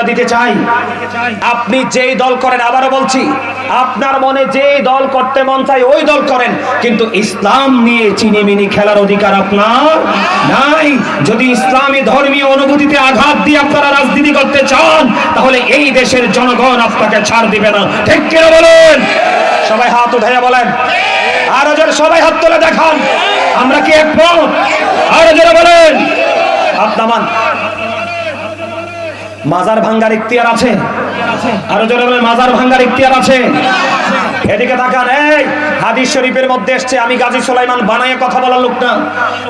দিতে চাই, আপনি যেই দল করেন, আবারও বলছি, আপনার মনে যেই দল করতে মন চাই ওই দল করেন, কিন্তু ইসলাম নিয়ে চিনিমিনি খেলার অধিকার আপনার নাই। যদি ইসলামী ধর্মীয় অনুভূতিতে আঘাত দিয়ে আপনারা রাজনীতি করতে চান, তাহলে এই দেশের জনগণ আপনাকে ছাড় দিবে না। ঠিক কিনা বলেন? সবাই হাত উঠাইয়া বলেন, আরো জোরে সবাই হাত তুলে দেখান, আমরা কি একমত? আরো জোরে বলেন, হাত নামান। মাজার ভাঙ্গার ইখতিয়ার আছে? আরো জোরে বলেন, মাজার ভাঙ্গার ইখতিয়ার আছে? এদিকে তাকান। এই হাদিস শরীফের মধ্যে এসেছে, আমি গাজী সুলাইমান বানায়ে কথা বলার লোক না।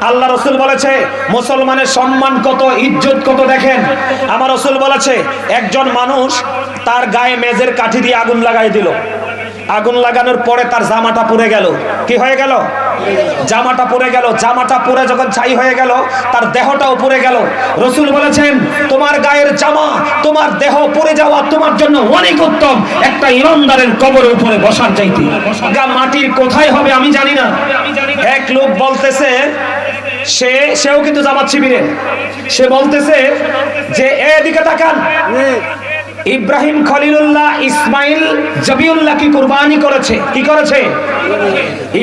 আল্লাহ রাসূল বলেছে মুসলমানের সম্মান কত, ইজ্জত কত। দেখেন, আমার রাসূল বলেছে একজন মানুষ তার গায়ে মেজের কাঠি দিয়ে আগুন লাগাই দিল, আগুন লাগানোর পরে তার জামাটা পুড়ে গেল। কি হয়ে গেল? জামাটা পুড়ে গেল। জামাটা পুড়ে যখন ছাই হয়ে গেল, তার দেহটাও পুড়ে গেল। রাসূল বলেছেন তোমার গায়ের জামা, তোমার দেহ পুড়ে যাওয়া তোমার জন্য অনেক উত্তম একটা ইমানদারের কবরের উপরে বসার চাইতে। গা মাটির কোথায় হবে আমি জানি না। এক লোক বলতেছে, সেও কিন্তু জামাত শিবিরে, সে বলতেছে যে এদিকে তাকান, ইব্রাহিম খলিলুল্লাহ ইসমাইল জবিউল্লাহ কি কুরবানি করেছে। কি করেছে?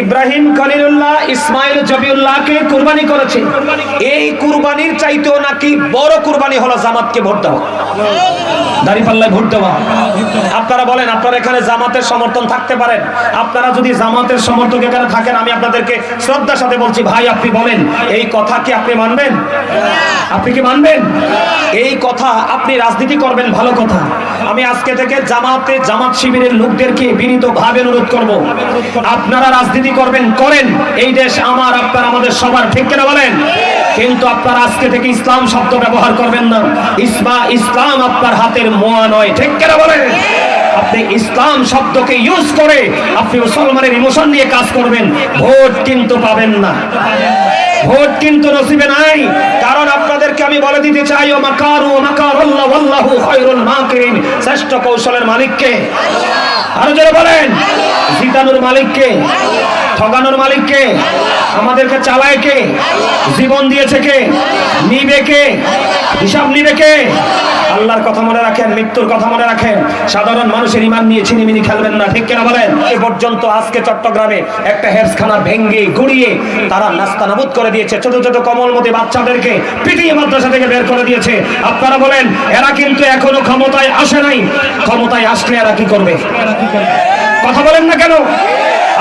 ইব্রাহিম খলিলুল্লাহ ইসমাইল জবিউল্লাহকে কুরবানি করেছে। এই কুরবানির চাইতেও নাকি বড় কুরবানি হলো জামাতকে ভোট দেওয়া, দাঁড়িপাল্লায় ভোট দেওয়া। আপনারা বলেন, আপনারা এখানে জামাতের সমর্থন থাকতে পারেন। আপনারা যদি জামাতের সমর্থক এখানে থাকেন, আমি আপনাদেরকে শ্রদ্ধার সাথে বলছি, ভাই আপনি বলেন এই কথা কি আপনি মানবেন? আপনি কি মানবেন এই কথা? আপনি রাজনীতি করবেন, ভালো কথা। আমি আজকে থেকে জামাত শিবিরের লোকদেরকে বিনীতভাবে অনুরোধ করব, আপনারা রাজনীতি করবেন, করেন। এই দেশ আমার, আপনার, আমাদের সবার। ঠিক কিনা বলেন? কিন্তু আপনারা আজকে থেকে ইসলাম শব্দ ব্যবহার করবেন না। ইসলাম আপনার হাতের মোয়া নয়। ঠিক কিনা বলেন? আপনি ইসলাম শব্দকে ইউজ করে আপনি মুসলমানের ইমোশন নিয়ে কাজ করবেন, ভোট কিন্তু পাবেন না, ভোট কিন্তু নসিবে নাই। কারণ আপনাদেরকে আমি বলে দিতে চাই, ও মাকারু মাকারাল্লাহু ওয়াল্লাহু খায়রুল মাকিরিন। শ্রেষ্ঠ কৌশলের মালিক কে? আরো জোরে বলেন। জিতানোর মালিক কে? ঠগানোর মালিক কে? আমাদেরকে চালায় কে? জীবন দিয়েছে কে? নিবে কে? হিসাব নিবে কে? আল্লাহর কথা মনে রাখেন, মৃত্যুর কথা মনে রাখেন। সাধারণ মানুষের ঈমান নিয়ে ছিনিমিনি খেলবেন না। ঠিক কিনা বলেন? এই পর্যন্ত আজকে চট্টগ্রামে একটা হেফজখানা ভেঙ্গে গুড়িয়ে তারা নাস্তানাবুদ করে দিয়েছে। ছোট ছোট কমলমতি বাচ্চাদেরকে পিটিয়ে মাদ্রাসা থেকে বের করে দিয়েছে। আপনারা বলেন, এরা কিন্তু এখনো ক্ষমতায় আসে নাই। ক্ষমতায় আসলে এরা কি করবে? কথা বলেন না কেন?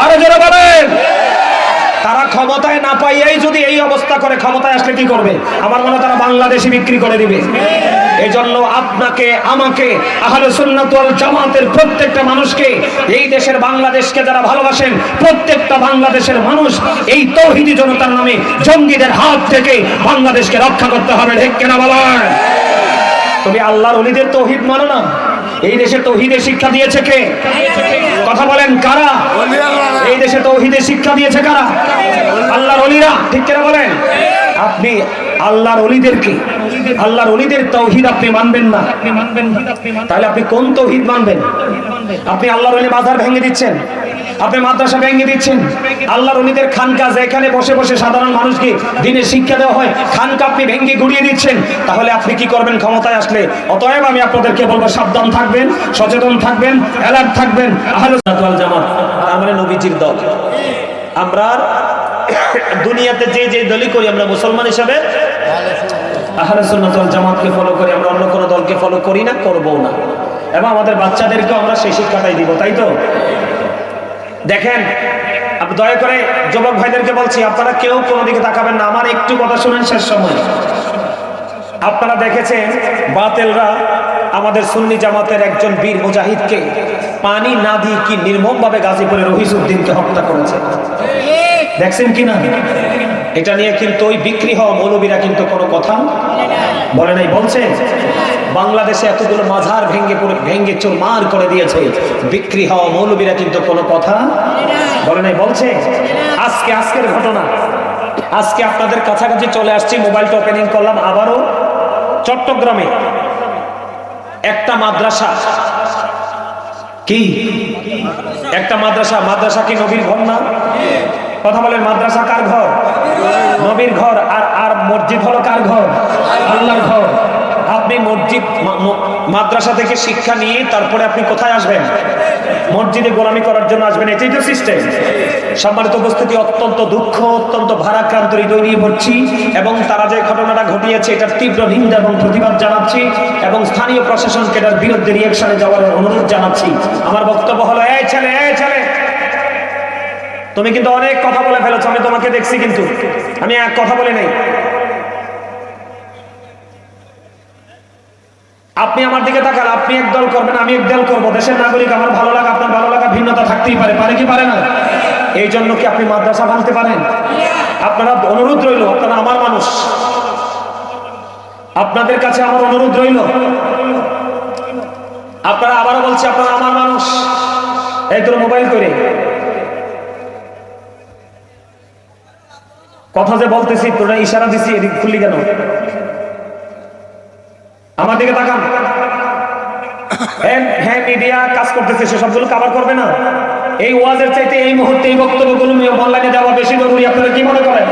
আরো জোরে বলেন। তারা ক্ষমতায় না পাইয়াই যদি এই অবস্থা করে, ক্ষমতায় আসলে কি করবে? আমার মনে হয় তারা বাংলাদেশে বিক্রি করে দিবে। এই জন্য আপনাকে, আমাকে, আহলে সুন্নাত ওয়াল জামাতের প্রত্যেকটা মানুষকে, এই দেশের বাংলাদেশকে যারা ভালোবাসেন, প্রত্যেকটা বাংলাদেশের মানুষ এই তৌহিদি জনতার নামে জঙ্গিদের হাত থেকে বাংলাদেশকে রক্ষা করতে হবে। ঠিক কিনা বলেন? তুমি আল্লাহর ওলিদের তৌহিদ মানো না? এই দেশে তৌহিদের শিক্ষা দিয়েছে কে? কথা বলেন, কারা? এই দেশে তৌহিদের শিক্ষা দিয়েছে কারা? আল্লাহর ওলিরা। ঠিক কিনা বলেন? আপনি আল্লাহর ওলিদেরকে, আল্লাহর ওলিদের তৌহিদ আপনি মানবেন না, তাহলে আপনি কোন তৌহিদ মানবেন? আপনি আল্লাহর ওলি মাজার ভেঙে দিচ্ছেন, আপনি মাদ্রাসা ভেঙে দিচ্ছেন। আল্লাহর ওলিদের খানকা, যেখানে বসে বসে সাধারণ মানুষকে দ্বীনের শিক্ষা দেওয়া হয়, খানকা আপনি ভেঙে গুড়িয়ে দিচ্ছেন। তাহলে আপনি কি করবেন ক্ষমতায় আসলে? অতএব আমি আপনাদেরকে বলবো, সাবধান থাকবেন, সচেতন থাকবেন, অ্যালার্ট থাকবেন। আহলে সুন্নাত ওয়াল জামাত তার মানে নবীজির দল। আমরা দুনিয়াতে যে যে দলই করি, আমরা মুসলমান হিসেবে আহলে সুন্নাত ওয়াল জামাতকে ফলো করি। আমরা অন্য কোনো দলকে ফলো করি না, করবো না। এবং আমাদের বাচ্চাদেরকেও আমরা সেই শিক্ষাটাই দিব, তাই তো? দেখেন, দয়া করে যুবক ভাইদেরকে বলছি, আপনারা কেউ কোনো দিকে তাকাবেন না। আমার একটু কথা শুনেন, শেষ সময়। আপনারা দেখেছেন বাতিলরা আমাদের সুন্নি জামাতের একজন বীর মুজাহিদকে পানি না দিয়ে কি নির্মম ভাবে গাজীপুরের রহিসউদ্দিনকে হত্যা করেছে। দেখছেন কিনা? এটা নিয়ে কিন্তু ওই বিক্রি হওয়া মৌলবীরা কিন্তু কোনো কথা বলে নাই। বলছে বাংলাদেশে এতগুলো মাজার ভেঙ্গে চুরমার করে দিয়েছে, বিক্রি হওয়া মৌলবীরা কিন্তু কোনো কথা বলে নাই। বলছে আজকের ঘটনা, আজকে আপনাদের কাছাকাছি চলে আসছি, মোবাইলটা ওপেনিং করলাম, আবারও চট্টগ্রামে একটা মাদ্রাসা, কি একটা মাদ্রাসা কি নবীর ঘর না? কথা বলেন, মাদ্রাসা কার ঘর? নবীর ঘর। আর মসজিদ হলো কার ঘর? আল্লাহর ঘর। আপনি মসজিদ মাদ্রাসা থেকে শিক্ষা নিয়ে তারপরে আপনি কোথায় আসবেন? মসজিদে গোলামি করার জন্য আসবেন, এটাই তো সিস্টেম। সম্মানিত উপস্থিতি, অত্যন্ত দুঃখ, অত্যন্ত ভারাক্রান্ত হৃদয় নিয়ে বলছি এবং তারা যে ঘটনাটা ঘটিয়েছে এটার তীব্র নিন্দা এবং প্রতিবাদ জানাচ্ছি এবং স্থানীয় প্রশাসনকে এটার বিরুদ্ধে রিঅ্যাকশনে যাওয়ার অনুরোধ জানাচ্ছি। আমার বক্তব্য হলো, এই ছেলে তুমি কিন্তু অনেক কথা বলে ফেলেছো, আমি তোমাকে দেখছি, কিন্তু আমি এক কথা বলি নাই। আপনি আমার দিকে তাকান, আপনি এক দল করবেন, আমি এক দল করবো। দেশের নাগরিক, আমার ভালো লাগা আপনার ভালো লাগা, ভিন্নতা থাকতেই পারে, পারে কি পারে না? এই জন্য কি আপনি মাদ্রাসা ভাঙতে পারেন? আপনারা, অনুরোধ রইল, আপনারা আমার মানুষ, আপনাদের কাছে আমার অনুরোধ রইল, আপনারা, আবারও বলছি, আপনারা আমার মানুষ। এই তোর মোবাইল করে কথা যে বলতেছি, তোরা ইশারা দিছি, এদিক খুললি কেন? আমার দিকে তাকান। হ্যাঁ, মিডিয়া কাজ করতেছে, সে সবগুলো কভার করবে না। এই ওয়াজের চাইতে এই মুহূর্তে এই বক্তব্যগুলো অনলাইনে দেওয়া বেশি জরুরি, আপনারা কি মনে করেন?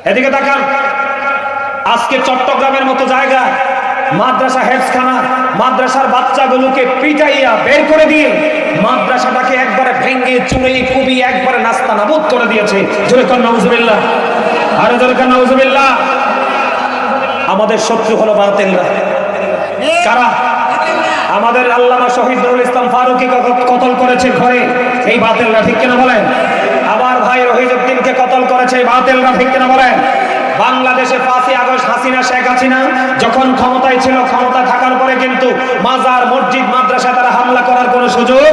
এদিকে তাকান। আজকে চট্টগ্রামের মতো জায়গায় মাদ্রাসা হেফজখানা, মাদ্রাসার বাচ্চাগুলোকে পিটাইয়া বের করে দিয়ে মাদ্রাসাটাকে একবারে ভেঙ্গে চুরে কুবি একবারে নাস্তা নাবুদ করে দিয়েছে। জোরে কর নাউজুবিল্লাহ, আরো জোরে কর নাউজুবিল্লাহ। আমাদের শত্রু হলো বাতিলরা। কারা? আমাদের আল্লামা শহীদ নুরুল ইসলাম ফারুকী কতল করেছে ঘরে, এই বাতিলরা, ঠিক কিনা বলেন? আমার ভাই রহিজউদ্দিনকে কতল করেছে এই বাতিলরা, ঠিক কিনা বলেন? বাংলাদেশে 5ই আগস্ট হাসিনা, শেখ হাসিনা যখন ক্ষমতায় ছিল, ক্ষমতা থাকার পরে কিন্তু মাজার, মসজিদ, মাদ্রাসা তারা হামলা করার কোনো সুযোগ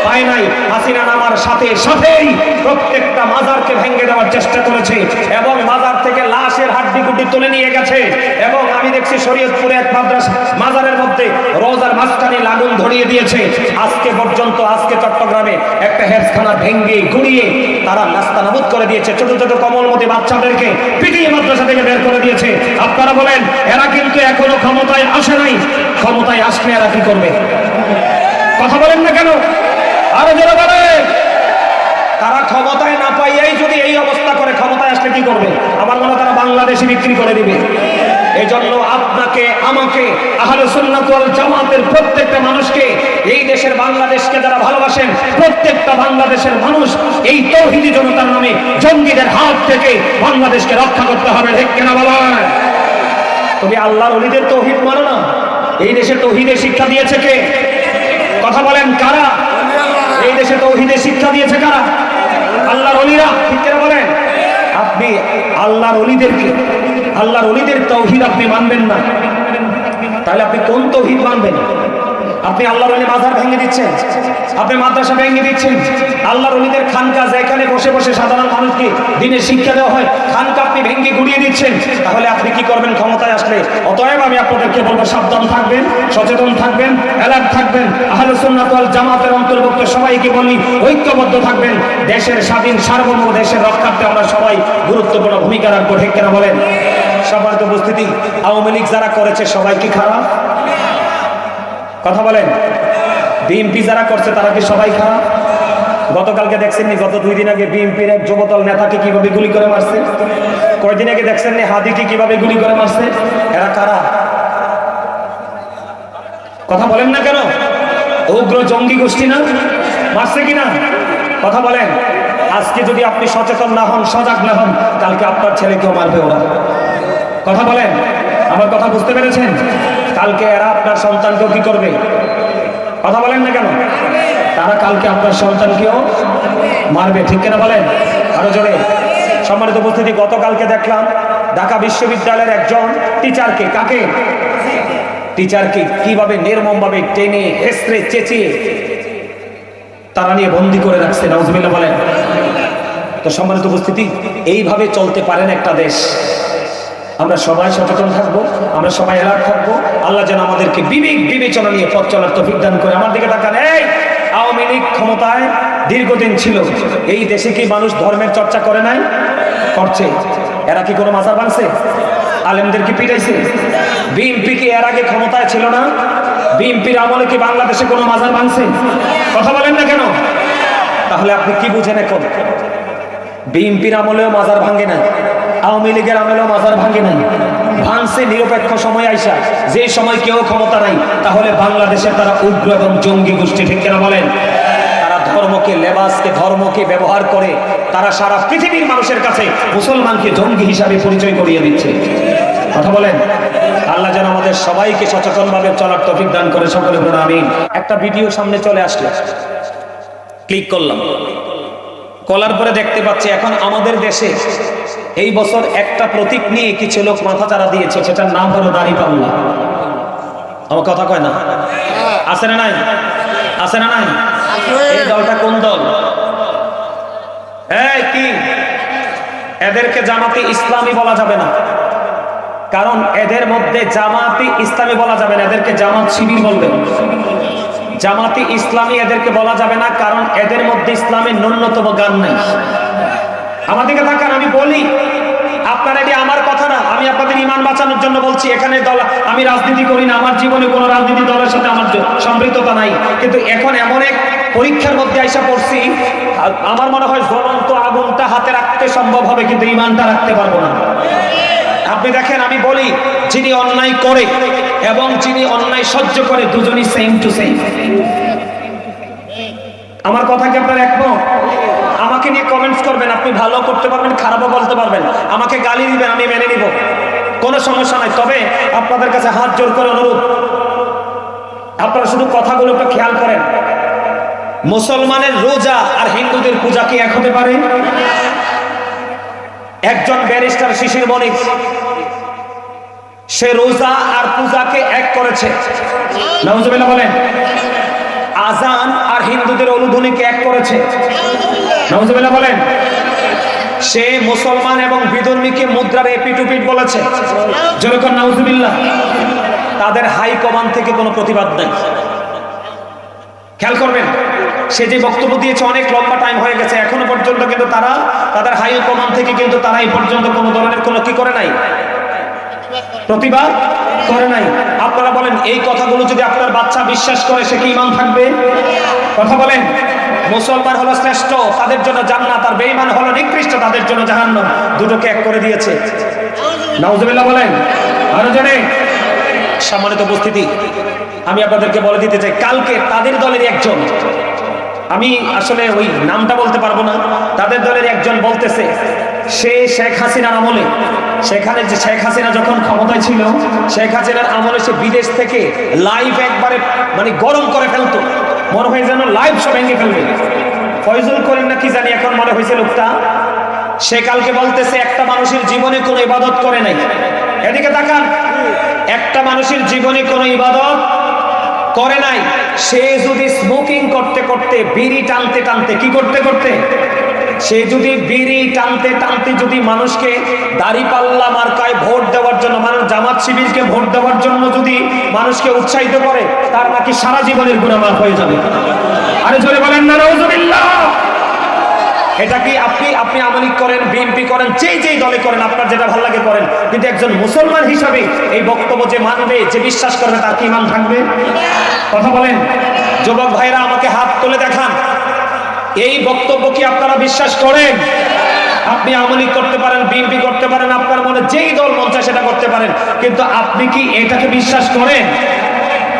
পায় নাই। হাসিনা নামার সাথে সাথেই প্রত্যেকটা মাজারকে ভেঙে দেওয়ার চেষ্টা করেছে এবং মাজার থেকে লাশের হাড্ডিগুড্ডি তুলে নিয়ে গেছে। এবং আমি দেখছি শরীয়তপুরে এক মাদ্রাসা মাজারের মধ্যে রোজার মাঝখানে আগুন ধরিয়ে দিয়েছে। আজকে পর্যন্ত, আজকে চট্টগ্রামে একটা হেফজখানা ভেঙে গুড়িয়ে তারা নাস্তানাবুদ করে দিয়েছে। ছোট ছোট কমলমতি বাচ্চাদেরকে পিটিয়ে মাদ্রাসা থেকে বের করে দিয়েছে। আপনারা বলেন, এরা কিন্তু এখনো ক্ষমতায় আসে নাই। ক্ষমতায় আসলে এরা কি করবে? কথা বলেন না কেন? আরো যারা বলে, তারা ক্ষমতায় না পাইয়াই যদি এই অবস্থা করে, ক্ষমতায় আসলে কি করবে? আমার মনে হয় তারা বাংলাদেশে বিক্রি করে দিবে। এই জন্য আপনাকে, আমাকে, আহলে সুন্নাত ওয়াল জামাতের প্রত্যেকটা মানুষকে, এই দেশের বাংলাদেশকে যারা ভালোবাসেন, প্রত্যেকটা বাংলাদেশের মানুষ এই তৌহিদি জনতার নামে জঙ্গিদের হাত থেকে বাংলাদেশকে রক্ষা করতে হবে, ঠিক কিনা বলেন? তুমি আল্লাহর ওলিদের তৌহিদ মানো না? এই দেশে তৌহিদের শিক্ষা দিয়েছে কে? কথা বলেন, কারা? এই দেশে তৌহিদের শিক্ষা দিয়েছে কারা? আল্লাহর ওলিরা, ঠিক কিনা বলেন? আপনি আল্লাহর ওলিদেরকে, আল্লাহর ওলিদের তৌহিদ আপনি মানবেন না, তাহলে আপনি কোন তৌহিদ মানবেন? আপনি আল্লাহর ওলি মাজার ভেঙে দিচ্ছেন, আপনি মাদ্রাসা ভেঙে দিচ্ছেন, আল্লাহর ওলিদের খানকা যেখানে বসে বসে সাধারণ মানুষকে দিনের শিক্ষা দেওয়া হয়, খানকা আপনি ভেঙে গুড়িয়ে দিচ্ছেন। তাহলে আপনি কি করবেন ক্ষমতায় আসলে? অতএব আমি আপনাদেরকে বলবো, সাবধান থাকবেন, সচেতন থাকবেন, অ্যালার্ট থাকবেন। আহলে সুন্নাত ওয়াল জামাতের অন্তর্ভুক্ত সবাইকে বলি, ঐক্যবদ্ধ থাকবেন। দেশের স্বাধীন সার্বভৌম দেশের রক্ষার্থে আমরা সবাই গুরুত্বপূর্ণ ভূমিকা রাখবো, ঠিক কিনা বলেন? সবার উপস্থিতি, আওয়ামী লীগ যারা করেছে সবাই কি খারাপ? কথা বলেন। বিএনপি যারা করছে তারা কি সবাই খারাপ? গতকালকে দেখছেননি, গত 2 দিন আগে বিএনপির এক যুবদল নেতাকে কিভাবে গুলি করে মারছে? কয়দিন আগে দেখছেননি হাদিকে কিভাবে গুলি করে মারছে? এরা কারা? কথা বলেন না কেন? উগ্র জঙ্গি গোষ্ঠী না? মারছে কিনা? কথা বলেন। আজকে যদি আপনি সচেতন না হন, সজাগ না হন, কালকে আপনার ছেলেকেও মারবে ওরা। কথা বলেন, আমার কথা বুঝতে পেরেছেন? কালকে এরা আপনার সন্তানকেও কি করবে? কথা বলেন না কেন? তারা কালকে আপনার সন্তানকেও মারবে, ঠিক কিনা বলেন? আরো জোরে। সম্মানিত উপস্থিতি, গতকালকে দেখলাম ঢাকা বিশ্ববিদ্যালয়ের একজন টিচারকে, কাকে? টিচারকে কিভাবে নির্মমভাবে টেনে হেসড়ে চেঁচিয়ে তারা নিয়ে বন্দী করে রাখছে। নাউজুবিল্লাহ বলেন। তো সম্মানিত উপস্থিতি, এইভাবে চলতে পারেন একটা দেশ? আমরা সবাই সচেতন থাকবো, আমরা সবাই অ্যালার্ট থাকবো। আল্লাহ যেন আমাদেরকে বিবেক বিবেচনা নিয়ে পথ চলার তৌফিক দান করে। আমার দিকে তাকান। এই আওয়ামী লীগ ক্ষমতায় দীর্ঘদিন ছিল, এই দেশে কি মানুষ ধর্মের চর্চা করে নাই? করছে। এরা কি কোনো মাজার ভাঙছে? আলেমদের কি পিটাইছে? বিএনপি কি এর আগে ক্ষমতায় ছিল না? বিএনপির আমলে কি বাংলাদেশে কোনো মাজার ভাঙছে? কথা বলেন না কেন? তাহলে আপনি কি বুঝেন এখন? বিএনপির আমলেও মাজার ভাঙে নাই, আওয়ামী লীগের আমলেও মাজার ভাঙে নাই। ভাঙছে নিরপেক্ষ সময় আইসা, যে সময় কেউ ক্ষমতা নাই, তাহলে বাংলাদেশে তারা উগ্র এবং জঙ্গি গোষ্ঠী, ঠিক কিনা বলেন? তারা ধর্মকে, লেবাসকে, ধর্মকে ব্যবহার করে তারা সারা পৃথিবীর মানুষের কাছে মুসলমানকে জঙ্গি হিসাবে পরিচয় করিয়ে দিচ্ছে। কথা বলেন। আল্লাহ যেন আমাদের সবাইকে সচেতনভাবে চলার তৌফিক দান করে, সকলে বলুন আমিন। একটা ভিডিও সামনে চলে আসলো, ক্লিক করলাম, করার পরে দেখতে পাচ্ছি এখন আমাদের দেশে এই বছর একটা প্রতীক নিয়ে কিছু লোক মাথাচাড়া দিয়েছে, সেটার নাম হলো দাঁড়িপাল্লা। আমার কথা কয় না? আছে না নাই? আছে না নাই? এই দলটা কোন দল? এই কি, এদেরকে জামাতি ইসলামী বলা যাবে না, কারণ এদের মধ্যে জামাতি ইসলামী বলা যাবে না, এদেরকে জামাত শিবির বলবেন। জামাতি ইসলামী এদেরকে বলা যাবে না, কারণ এদের মধ্যে ইসলামের ন্যূনতম জ্ঞান নেই। আমাদেরকে থাকার, আমি বলি আপনারা, এটি আমার কথা না, আমি আপনাদের ঈমান বাঁচানোর জন্য বলছি। এখানে দল, আমি রাজনীতি করি না, আমার জীবনে কোনো রাজনীতি দলের সাথে আমার সম্পৃক্ততা নাই, কিন্তু এখন এমন এক পরীক্ষার মধ্যে আইসা পড়ছি, আমার মনে হয় জ্বলন্ত আগুনটা হাতে রাখতে সম্ভব হবে, কিন্তু ঈমানটা রাখতে পারবো না। আপনি দেখেন, আমি বলি, যিনি অন্যায় করে এবং যিনি অন্যায় সহ্য করে, দুজনই সেম টু সেম। আমার কথা কি আপনার একমত? আমাকে নিয়ে কমেন্টস করবেন, আপনি ভালো করতে পারবেন, খারাপও বলতে পারবেন, আমাকে গালি দিবেন, আমি মেনে নিব, কোনো সমস্যা নাই। তবে আপনাদের কাছে হাত জোর করে অনুরোধ, আপনারা শুধু কথাগুলো একটু খেয়াল করেন। মুসলমানের রোজা আর হিন্দুদের পূজা কি এক হতে পারে? একজন ব্যারিস্টার শিশির মনিক, সে রোজা আর পূজাকে এক করেছে, নাউজুবিল্লাহ বলেন। আজান আর হিন্দুদের অনুধ্বনিকে এক করেছে, নাউজুবিল্লাহ বলেন। সে মুসলমান এবং বিধর্মীকে মুদ্রার এপিটুপিট বলেছে, যেরকম নাউজুবিল্লাহ। তাদের হাই কমান্ড থেকে কোনো প্রতিবাদ নাই। খেয়াল করবেন, সে যে বক্তব্য দিয়েছে অনেক লম্বা টাইম হয়ে গেছে, এখনো পর্যন্ত কিন্তু তারা, তাদের হাই কমান্ড থেকে কিন্তু তারা এই পর্যন্ত কোনো ধরনের কোনো কি করে নাই, প্রতিবাদ করে নাই। আপনারা বলেন, এই কথাগুলো যদি আপনার বাচ্চা বিশ্বাস করে, সে কি ঈমান থাকবে? কথা বলেন। মুসলমান হলো শ্রেষ্ঠ, তাদের জন্য জান্নাত, আর বেঈমান হলো নিকৃষ্ট, তাদের জন্য জাহান্নাম। দুটোকে এক করে দিয়েছে, নাউজুবিল্লাহ বলেন। আরো জনে সম্মানিত উপস্থিতি, আমি আপনাদেরকে বলে দিতে চাই, কালকে তাদের দলের একজন, আমি আসলে ওই নামটা বলতে পারবো না, তাদের দলের একজন বলতেছে, সে শেখ হাসিনার আমলে, সেখানে যে শেখ হাসিনা যখন ক্ষমতায় ছিল, শেখ হাসিনার আমলে সে বিদেশ থেকে লাইভ একবারে মানে গরম করে ফেলতো, মনে হয় যেন লাইভ সব ভেঙে ফেলবে। ফয়জুল করিম না কি জানি এখন মনে হয়েছে লোকটা, সে কালকে বলতেছে একটা মানুষের জীবনে কোনো ইবাদত করে নাই। এদিকে তাকান, একটা মানুষের জীবনে কোনো ইবাদত করে নাই। সে যদি স্মোকিং করতে করতে, বিড়ি টানতে টানতে, কি করতে করতে, সে যদি বিড়ি টানতে টানতে যদি মানুষকে দাঁড়িপাল্লা মার্কায় ভোট দেওয়ার জন্য, মানুষ জামাত শিবিরকে ভোট দেওয়ার জন্য যদি মানুষকে উৎসাহিত করে, তার নাকি সারা জীবনের গুনাহ মাফ হয়ে যাবে। আরে জোরে বলেন না নাউজুবিল্লাহ। এটা কি আপনি আমলি করেন, বিএনপি করেন, যেই দলে করেন, আপনার যেটা ভালো লাগে করেন, কিন্তু একজন মুসলমান হিসাবে এই বক্তব্য যে মানবে, যে বিশ্বাস করবে, তার কি ঈমান থাকবে? কথা বলেন। যুবক ভাইরা আমাকে হাত তুলে দেখান, এই বক্তব্য কি আপনারা বিশ্বাস করেন? আপনি আমলি করতে পারেন, বিএনপি করতে পারেন, আপনার মনে যেই দল মন চায় সেটা করতে পারেন, কিন্তু আপনি কি এটাকে বিশ্বাস করেন?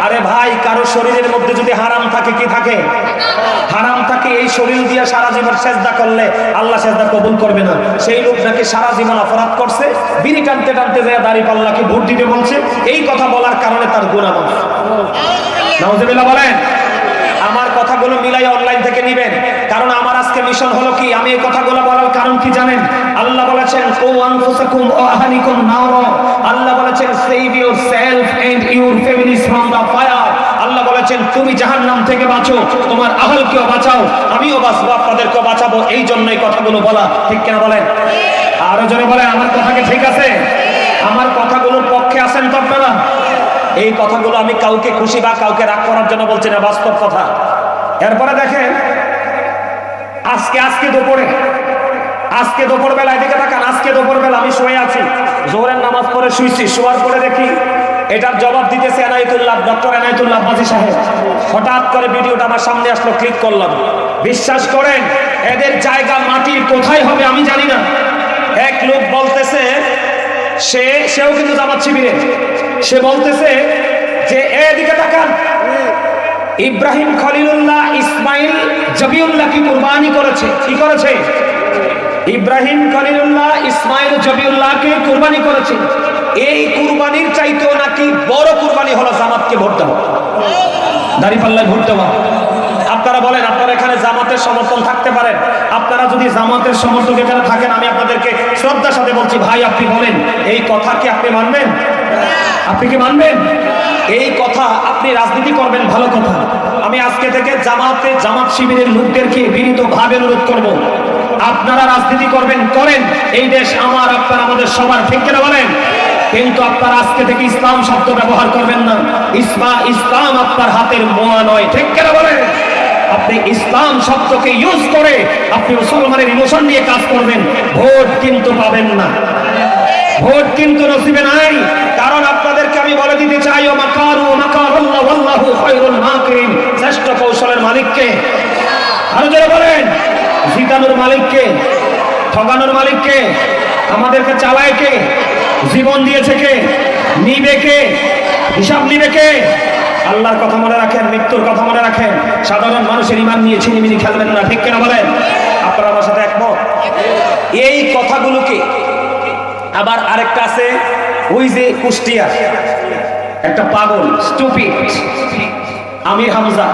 আরে ভাই, কারো শরীরের মধ্যে যদি হারাম থাকে, কি থাকে? হারাম থাকে। এই শরীর দিয়ে সারা জীবন সেজদা করলে আল্লাহ সেজদা কবুল করবে না। সেই লোক নাকি সারা জীবন অপরাধ করছে, বিড়ি টানতে টানতে যায় দাঁড়িপাল্লাকে ভোট দিতে বলছে, এই কথা বলার কারণে তার গুনাহ মাফ। নাউজুবিল্লাহ বলেন। আমার কথাগুলো মিলাই অনলাইন থেকে নেবেন, কারণ আমার আজকে মিশন হলো কি, আমি এই কথাগুলো বলার কারণ কি জানেন? আল্লাহ বলেছেন, ও আনফুসাকুম ওয়া আহলিকুম নারা, আল্লাহ বলেছেন save yourself and your families from the fire. আল্লাহ বলেছেন, তুমি জাহান্নাম থেকে বাঁচো, তোমার আহলকেও বাঁচাও, আমিও বাঁচবো, আপনাদেরকেও বাঁচাবো। এই জন্যই কথাগুলো বলা, ঠিক কিনা বলেন? আরো জোরে বলেন, আমার কথা কি ঠিক আছে? আমার কথাগুলোর পক্ষে আছেন তো আপনারা? এই কথাগুলো আমি কাউকে খুশি বা কাউকে রাগ করার জন্য বলছি না, বাস্তব কথা। এরপরে দেখেন, আজকে দুপুর বেলায় দিকে তাকান, আজকে দুপুর বেলা আমি শুয়ে আছি, জোহরের নামাজ পড়ে শুয়েছি, শোয়ার পরে দেখি এটার জবাব দিতেছে এনায়েতুল্লাহ, ডক্টর এনায়েতুল্লাহ বাজি সাহেব। হঠাৎ করে ভিডিওটা আমার সামনে আসলো, ক্লিক করলাম। বিশ্বাস করেন, এদের জায়গা মাটির কোথায় হবে আমি জানি না। এক লোক বলতেছে সেও কিন্তু জামাত শিবিরে। সে বলতেছে যে এদিকে তাকান, ইব্রাহিম খলিলুল্লাহ ইসমাইল জবিউল্লাহ কি কুরবানি করেছে। কি করেছে? ইব্রাহিম খলিলুল্লাহ ইসমাইল জবিউল্লাহকে কুরবানি করেছে। এই কুরবানির চাইতেও নাকি বড় কুরবানি হলো জামাতকে ভোট দেওয়া, দাঁড়িপাল্লায় ভোট দেওয়া। আপনারা বলেন, আপনারা এখানে জামাতের সমর্থন থাকতে পারেন। আপনারা যদি জামাতের সমর্থক এখানে থাকেন, আমি আপনাদেরকে শ্রদ্ধার সাথে বলছি, ভাই আপনি বলেন এই কথা কি আপনি মানবেন? আপনি কি মানবেন এই কথা? আপনি রাজনীতি করবেন, ভালো কথা। আমি আজকে থেকে জামাত শিবিরের লোকদেরকে বিনীতভাবে অনুরোধ করব, আপনারা রাজনীতি করবেন, করেন। এই দেশ আমার, আপনার, আমাদের সবার, ঠিক কিনা বলেন? কিন্তু আপনারা আজকে থেকে ইসলাম শব্দ ব্যবহার করবেন না। ইসলাম আপনার হাতের মোয়া নয়, ঠিক কিনা বলেন? আপনি ইসলাম শব্দকে ইউজ করে আপনি মুসলমানের ইমোশন নিয়ে কাজ করবেন, ভোট কিন্তু পাবেন না, ভোট কিন্তু নসিবে নাই। কারণ আপনাদেরকে আমি বলে দিতে চাই, ও মাকারু মাকারাল্লাহ ওয়াল্লাহু খায়রুল মাকিরিন। শ্রেষ্ঠ কৌশলের মালিককে, আরো জোরে বলেন, জিতানোর মালিককে, ঠকানোর মালিককে, আমাদেরকে চালায় কে, জীবন দিয়েছে কে, নিবে কে, হিসাব নিবে কে? আল্লাহর কথা মনে রাখেন, মৃত্যুর কথা মনে রাখেন। সাধারণ মানুষের ঈমান নিয়ে ছিনিমিনি খেলবেন না, ঠিক কিনা বলেন? আপনারা আমার সাথে একমত? এই কথাগুলোকে আবার আরেকটা আছে, ওই যে কুষ্টিয়া একটা পাগল স্টুপিড আমির হামজা,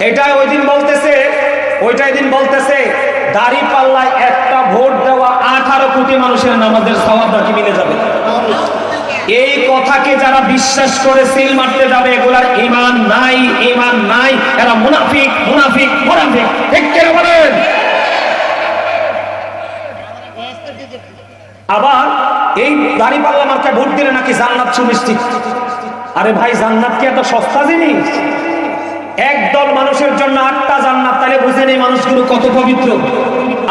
এটাই ওই দিন বলতেছে দাঁড়িপাল্লায় একটা ভোট দেওয়া 18 কোটি মানুষের নামাজের সওয়াব নাকি মিলে যাবে। এই কথাকে যারা বিশ্বাস করে সিল মারতে যাবে, এগুলার ঈমান নাই, ঈমান নাই, এরা মুনাফিক মুনাফিক মুনাফিক, ঠিক করে বলেন? আবার এই দাঁড়িপাল্লা মার্কা ভোট দিলে নাকি জান্নাত সুনিশ্চিত। আরে ভাই, জান্নাত কি এত সস্তা জিনিস? একদল মানুষের জন্য 8টা জান্নাত, তাহলে বুঝেন এই মানুষগুলো কত পবিত্র।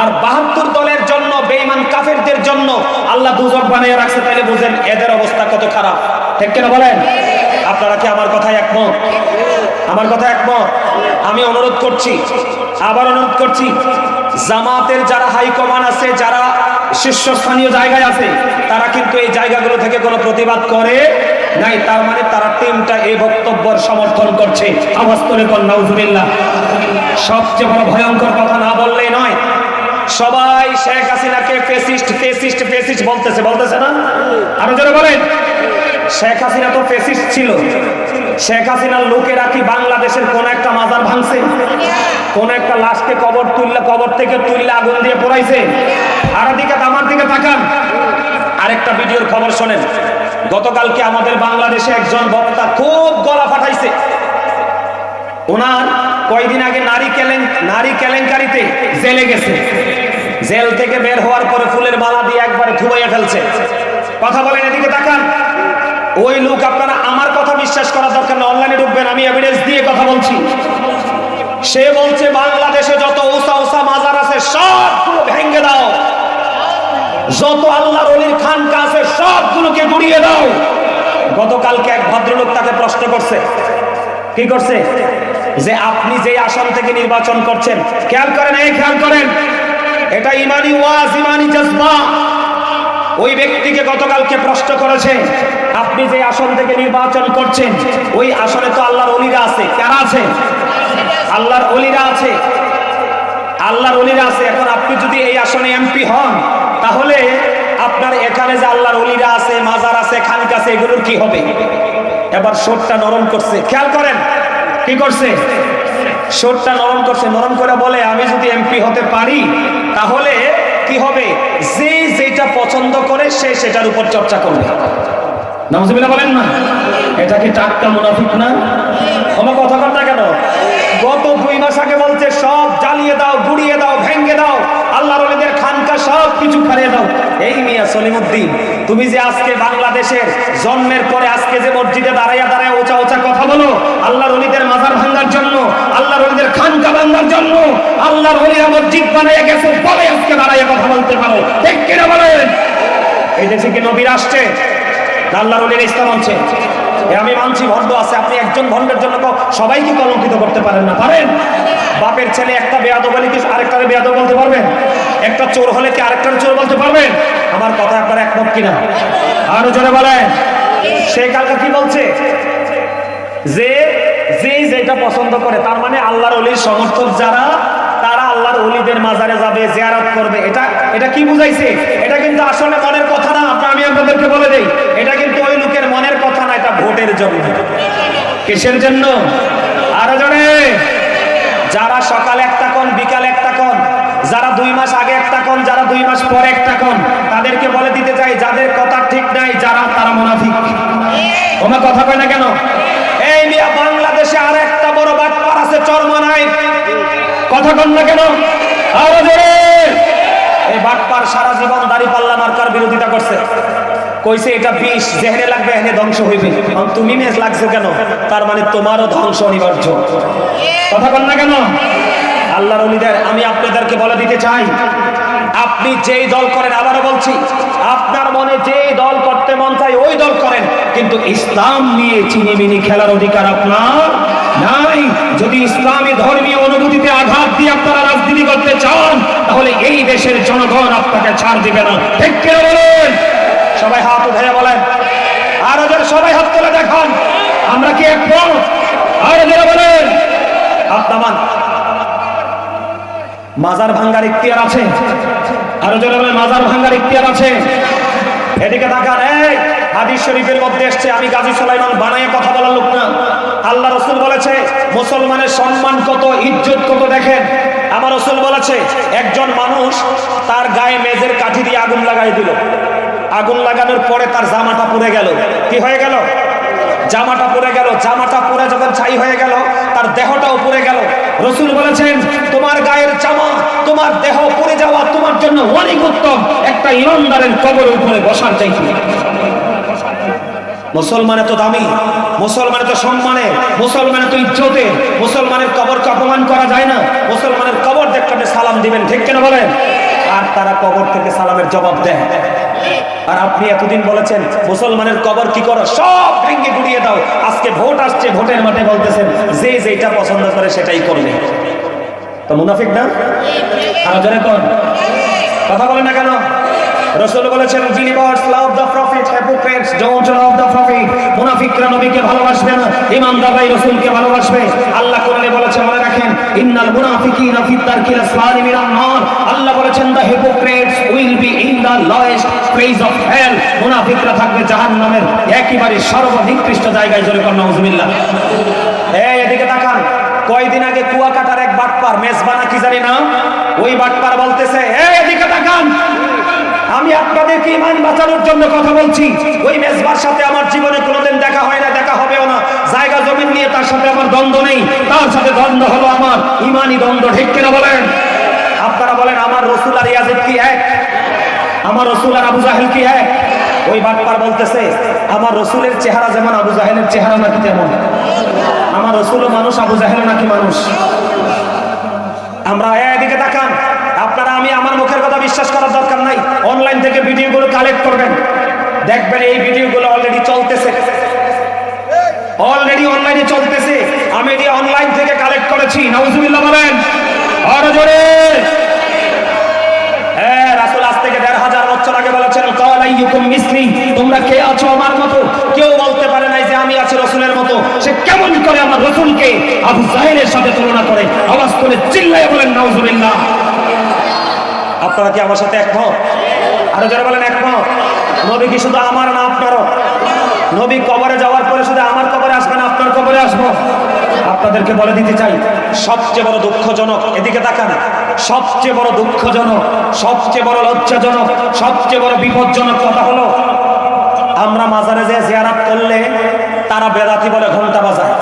আর 72 দলের জন্য, বেঈমান কাফেরদের জন্য আল্লাহ দুজক বানিয়ে রাখছে, তাহলে বুঝেন এদের অবস্থা কত খারাপ, ঠিক কিনা বলেন? আপনারা কি আমার কথায় একমত? আমার কথা একমত? আমি অনুরোধ করছি, আবার অনুরোধ করছি, জামাতের যারা হাইকমান আছে, যারা শীর্ষস্থানীয় জায়গায় আছে, তারা কিন্তু এই জায়গাগুলো থেকে কোনো প্রতিবাদ করে নাই। তার মানে তারা টিমটা এই বক্তব্যের সমর্থন করছে। আওয়াজ করে বল নাউজুবিল্লাহ। সবচেয়ে বড় ভয়ঙ্কর কথা না বললেই নয়, সবাই শেখ হাসিনাকে ফেসিস্ট বলতেছে না? আরো জোরে বলেন, শেখ হাসিনা তো ফেসিস্ট ছিল। শেখ হাসিনার লোকেরা কি বাংলাদেশের কোন একটা মাজার ভাঙছে? কোন একটা লাশকে কবর থেকে তুললে আগুন দিয়ে পোড়াইছে? আর দিকে আমার দিকে তাকান, আরেকটা ভিডিওর খবর শোনেন। গতকালকে আমাদের বাংলাদেশে একজন বক্তা খুব গলা ফাটাইছে। ওনার কয়েকদিন আগে নারী কেলেঙ্কারিতে জেলে গেছে। জেল থেকে বের হওয়ার পরে ফুলের মালা দিয়ে একবারে ধুবাইয়া ফেলছে। কথা বলেন, এদিকে তাকান। ওই লোক, আপনারা আমার কথা বিশ্বাস করার দরকার না, অনলাইনে ঢুকবেন, আমি এভিডেন্স দিয়ে কথা বলছি। সে বলছে বাংলাদেশে যত উঁচা মাজার আছে সবগুলো ভেঙে দাও, যত আল্লাহর ওলির খানকা আছে সবগুলোকে গুড়িয়ে দাও। গতকালকে এক ভদ্রলোক তাকে প্রশ্ন করছে, কি করছে? যে আপনি যে আসন থেকে নির্বাচন করছেন, খেয়াল করেন, এটা ইমানি ওয়াজ, ইমানি জজবা। ওই ব্যক্তিকে গতকালকে প্রশ্ন করেছে, আপনি যে আসন থেকে নির্বাচন করছেন, ওই আসনে তো আল্লাহর ওলিরা আছে। কারা আছে? আল্লাহর ওলিরা আছে, আল্লাহর ওলিরা আছে। এখন আপনি যদি এই আসনে এমপি হন, তাহলে আপনার এখানে যে আল্লাহর ওলিরা আছে, মাজার আছে, খানকা আছে, এগুলোর কি হবে? এবার সুরটা নরম করছে, খেয়াল করেন কি করছে? সুরটা নরম করছে, নরম করে বলে, আমি যদি এমপি হতে পারি তাহলে কি হবে? যে যেটা পছন্দ করে সে সেটার উপর চর্চা করবে। নাউজুবিল্লাহ বলেন না? এটা কি টাটকা মুনাফিক না? আমার কথা কথা কেন? গত 2 মাস আগে বলছে সব জ্বালিয়ে দাও, গুড়িয়ে দাও, ভেঙে দাও, আল্লাহর ওলিদের খানকা সব কিছু খারিয়ে দাও। এই মিয়া সলিমউদ্দিন, তুমি যে আজকে বাংলাদেশের জন্মের পরে আজকে যে মসজিদে দাঁড়াইয়া ওচা কথা বলো আল্লাহর ওলিদের মাজার ভাঙার জন্য, আল্লাহর ওলিদের খানকা ভাঙার জন্য, আল্লাহর ওলিরা মসজিদ বানাইয়া গেছে বলে আজকে দাঁড়াইয়া কথা বলতে পারো, ঠিক কিনা বলেন? এই দেশে কি নবীর আসছে? আল্লাহর ওলির ইসলাম আছে। আমি মানছি ভণ্ড আছে, আপনি একজন ভণ্ডের জন্য সবাইকে কলঙ্কিত করতে পারেন না? পারেন? বাপের ছেলে একটা বেয়াদব হলে কি আরেকটারে বেয়াদব বলতে পারবেন? একটা চোর হলে কি আরেকটারে চোর বলতে পারবেন? আমার কথা আপনারা একমত কিনা আরো জোরে বলেন। সে কালকে কি বলছে যে যেটা পছন্দ করে, তার মানে আল্লাহর ওলির সমর্থক যারা, তারা আল্লাহর ওলিদের মাজারে যাবে, জিয়ারত করবে। এটা কি বুঝাইছে? এটা কিন্তু আসলে মনের কথা না। আমি আপনাদেরকে বলে দেই, এটা কিন্তু ওই লোকের মনের কথা না, এটা ভোটের জন্য। কিসের জন্য? আরো জনে, যারা সকালে একটা কোন, বিকালে একটা কোন, যারা 2 মাস আগে একটা কোন, যারা 2 মাস পরে একটা কোন, তাদেরকে বলে দিতে চাই, যাদের কথা ঠিক নাই যারা, তারা মুনাফিক। ওমা কথা কয় না কেন? এই মিয়া, বাংলাদেশে আর একটা বড় বাটপার আছে, চরমনাই। কথা কন না কেন? আরো জোরে। এই বাটপার সারা জীবন দাড়িপাল্লা মার্কার বিরোধিতা করছে, কইছে এটা বিষ, যেহেনে লাগবে এখানে ধ্বংস হইবে। তুমি মেজ লাগছো কেন? তার মানে তোমারও ধ্বংস অনিবার্য। কথা কন না কেন? আল্লাহর ওলিদের আমি আপনাদেরকে বলে দিতে চাই, আপনি যেই দল করেন, আবারও বলছি, আপনার মনে যেই দল করতে মন চায় ওই দল করেন, কিন্তু ইসলাম নিয়ে চিনিমিনি খেলার অধিকার আপনার নাই। যদি ইসলামী ধর্মীয় অনুভূতিতে আঘাত দিয়ে আপনারা রাজনীতি করতে চান, তাহলে এই দেশের জনগণ আপনাকে ছাড় দিবে না। ঠিক কি বলেন? সবাই হাত উঠে বলেন, আর ওদের সবাই হাত তুলে দেখান, আমরা কি একমত? আর ওদের বলেন, হাত নামান। মাজার ভাঙ্গার ইখতিয়ার আছে, আরো জোরে বলেন, মাজার ভাঙ্গার ইখতিয়ার আছে। এদিকে তাকান। এই হাদিস শরীফের মধ্যে এসেছে, আমি গাজী সুলাইমান বানায়ে কথা বলার লোক না। আল্লাহ রাসূল বলেছে মুসলমানের সম্মান কত, ইজ্জত কত। দেখেন, আমার রাসূল বলেছে, একজন মানুষ তার গায়ে মেজের কাঠি দিয়ে আগুন লাগাই দিল, আগুন লাগানোর পরে তার জামাটা পুড়ে গেল। কি হয়ে গেল? জামাটা পুড়ে গেল। জামাটা পুড়ে যখন ছাই হয়ে গেল, তার দেহটাও পুড়ে গেল। রাসূল বলেছেন, তোমার গায়ের জামা, তোমার দেহ পুড়ে যাওয়া তোমার জন্য অনেক উত্তম একটা ইমানদারের কবরের উপরে বসার চাইতে। মুসলমান তো দামি, মুসলমান তো সম্মানে, মুসলমান তো ইজ্জতে, মুসলমানের কবরকে অপমান করা যায় না। মুসলমানের কবর দেখলে সালাম দিবেন, ঠিক কিনা বলেন? আর তারা কবর থেকে সালামের জবাব দেয়। আর আপনি এতদিন বলেছেন মুসলমানের কবর কি করো, সব ভেঙে গুড়িয়ে দাও। আজকে ভোট আসছে, ভোটের মাঠে বলতেছেন যে যেটা পছন্দ করে সেটাই করবে। তো মুনাফিক না? আর জোরে কোন কথা বলেন না কেন? রাসূল বলেছেন, believers love the prophet, hypocrites don't love the prophet। মুনাফিকরা নবীকে ভালোবাসবে না, ঈমানদাররা রাসূলকে ভালোবাসবে। আল্লাহ কোরআনে বলেছে, মনে রাখেন, ইন্নাল মুনাফিকিনা ফি দারকিল আসফালি মিনান নার। আল্লাহ বলেছেন, the hypocrites will be in the lowest place of hell। মুনাফিকরা থাকবে জাহান্নামের একেবারে সর্বনিকৃষ্ট জায়গায়। জোরে কোন নাউজুবিল্লাহ। এই এদিকে তাকান। কয়দিন আগে কুয়াকাটার এক বাটপার, মেজবানা কি জানি না, ওই বাটপার বলতেছে, এই এদিকে তাকান, আমি আপনাদেরকে ঈমান বাঁচানোর জন্য কথা বলছি। ওই মেজবার সাথে আমার জীবনে কোনোদিন দেখা হয় না, দেখা হবেও না। জায়গা জমিন নিয়ে তার সাথে আমার দ্বন্দ্ব নেই, তার সাথে দ্বন্দ্ব হলো আমার ঈমানি দ্বন্দ্ব। ঠিক কিনা বলেন? আপনারা বলেন, আমার রাসূল আর ইয়াজিদ কি এক? আমার রাসূল আর আবু জাহেল কি এক? ওই বাটপার বলতেছে, আমার রাসূলের চেহারা যেমন আবু জাহেলের চেহারা নাকি তেমন? আমার রাসূলও মানুষ, আবু জাহেলও নাকি মানুষ? আমরা এদিকে তাকান। আপনারা আমি আমার মুখের কথা বিশ্বাস করার দরকার নাই। অনলাইন থেকে ভিডিওগুলো কালেক্ট করবেন, দেখবেন এই ভিডিওগুলো অলরেডি চলতেছে, অলরেডি অনলাইনে চলতেছে। আমি এটি অনলাইন থেকে কালেক্ট করেছি। নাউজুবিল্লাহ বলেন আরো জোরে। হ্যাঁ, রাসূল আজ থেকে ১৫০০ বছর আগে বলেছেন, ক্বাল আইয়ুকুম মিসলি, তোমরা কে আছো আমার মতো? কেউ বলতে পারে নাই যে আমি আছি রাসূলের মতো। সে কেমন করে আমার রাসূলকে আবু জাহেলের সাথে তুলনা করে? আওয়াজ করে চিল্লায়ে বলেন নাউজুবিল্লাহ। আপনারা কি আমার সাথে একমত? আরো যারা বলেন একমত। নবী কি শুধু আমার না আপনারও? নবী কবরে যাওয়ার পরে শুধু আমার কবরে আসবে না, আপনার কবরে আসবো। আপনাদেরকে বলে দিতে চাই, সবচেয়ে বড় দুঃখজনক, এদিকে তাকান, সবচেয়ে বড় দুঃখজনক, সবচেয়ে বড় লজ্জাজনক, সবচেয়ে বড় বিপজ্জনক কথা হলো, আমরা মাজারে যে জিয়ারত করলে তারা বেদাতি বলে ঘন্টা বাজায়।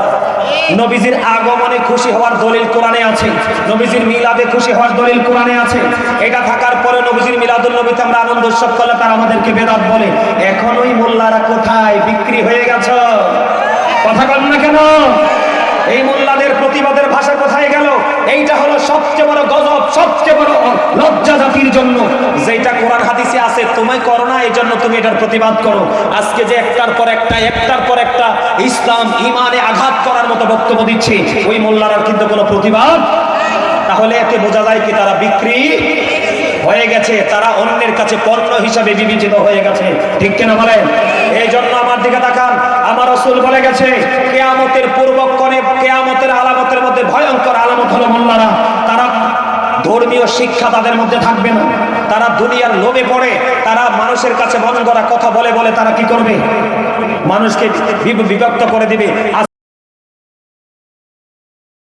নবীজির আগমনে খুশি হওয়ার দলিল কোরআনে আছে, নবীজির মিলাদে খুশি হওয়ার দলিল কোরআনে আছে। এটা থাকার পরে নবীজির মিলাদুল নবীতে আমরা আনন্দ উৎসব করলে তারা আমাদেরকে বেদাত বলে। এখন ওই মোল্লারা কোথায়? বিক্রি হয়ে গেছে। কথা বলেন না কেন? এই মোল্লাদের প্রতিবাদের ভাষা কোথায় গেল? এইটা হলো সবচেয়ে বড় গজব, সবচেয়ে বড় লজ্জা জাতির জন্য। যেটা কোরআন হাদিসে আছে তুমি করো না, এই জন্য তুমি এটার প্রতিবাদ করো। আজকে যে একটার পর একটা ইসলাম ইমানে আঘাত করার মতো বক্তব্য দিচ্ছে, ওই মোল্লারা কিন্তু কোনো প্রতিবাদ। তাহলে এতে বোঝা যায় কি তারা বিক্রি হয়ে গেছে, তারা অন্যের কাছে পণ্য হিসাবে বিবেচিত হয়ে গেছে। ঠিক কিনা বলেন? এই জন্য আমার দিকে তাকান, আমার রাসূল বলে গেছে কিয়ামতের পূর্বক্ষণে, কিয়ামতের আলামতের মধ্যে ভয়ঙ্কর আলামত হলো মোল্লারা। তারা ধর্মীয় শিক্ষা তাদের মধ্যে থাকবে না, তারা দুনিয়ার লোভে পড়ে, তারা মানুষের কাছে মন গড়া কথা বলে বলে তারা কি করবে, মানুষকে বিভক্ত করে দিবে। আজ